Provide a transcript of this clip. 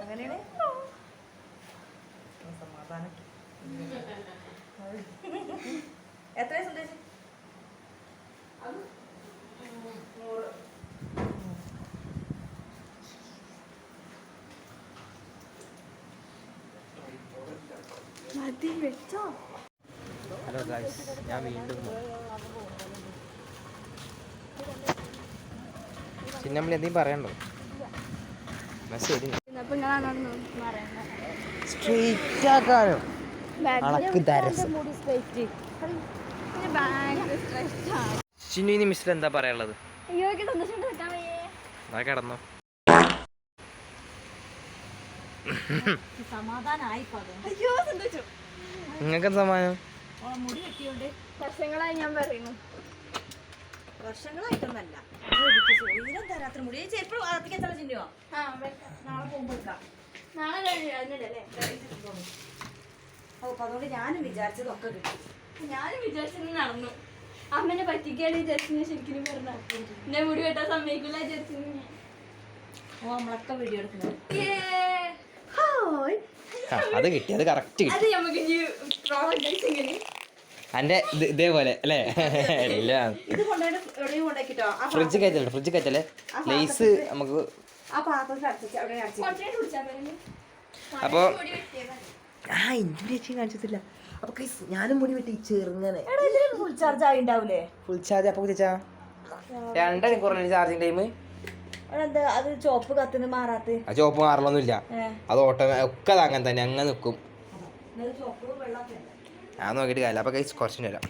അങ്ങനെയാണ് സമാധാനം. എത്ര വയസ്സുണ്ട്? ഹലോ ഗായ്സ്, ഞാൻ വീണ്ടും ചിന്നമ്മളി എന്തെങ്കിലും പറയണ്ടോ? ശരി, സ്ട്രെയിറ്റ് ആക്കാനോ ചിന്നു ഇനി മിസ്റ്റർ എന്താ പറയാനുള്ളത്? കിടന്നോ? നിങ്ങൾക്ക് സമാധാനം? വർഷങ്ങളായി ഞാൻ പറയുന്നു. വർഷങ്ങളായിട്ടൊന്നല്ല, രാത്രി മുടി ചെരുപ്പ് അകത്തേക്ക് ചിന്നോ. നാളെ പോകുമ്പോ അപ്പൊ അതുകൊണ്ട് ഞാനും വിചാരിച്ചതൊക്കെ കിട്ടി. ഞാനും വിചാരിച്ചത് നടന്നു. അമ്മനെ പറ്റിക്കാണ് വിചാരിച്ചു. ശരിക്കും പറഞ്ഞ എന്നെ മുടി വെട്ടാൻ സമ്മതിക്കില്ല വിചാരിച്ചു. നമ്മളൊക്കെ വീഡിയോ എടുക്കുന്നത്. അത് കിട്ടി, അത് കറക്റ്റ് കിട്ടി. അത് നമുക്ക് എന്റെ ഇതേപോലെ അല്ലേ? എല്ലാം ഇത് കൊണ്ടുപോയിട്ട് എവിടെയും കൊണ്ടാക്കിട്ടോ. ഫ്രിഡ്ജ് കയറ്റല്ലേ? ലേസ് നമുക്ക് അപ്പൊ ഇഞ്ചി കാണിച്ചിട്ടില്ല. അപ്പൊ ഞാനും മുടി വെട്ടി ചെറുങ്ങനെ ഫുൾ ചാർജ് ആയി ഉണ്ടാവൂലേ? ഫുൾ ചാർജ് അപ്പൊ ചേച്ചാ 2 മണിക്കൂറല്ലേ ചാർജിങ് ടൈം? അത് ചോപ്പ് കത്തുന്ന മാറാത്ത. ആ ചോപ്പ് മാറലൊന്നുമില്ല, അത് ഒക്കെ അങ്ങനെ തന്നെ അങ്ങനെ നിൽക്കും. ഞാൻ നോക്കിയിട്ട് കാര്യമില്ല. അപ്പൊ കുറച്ചു വരാം.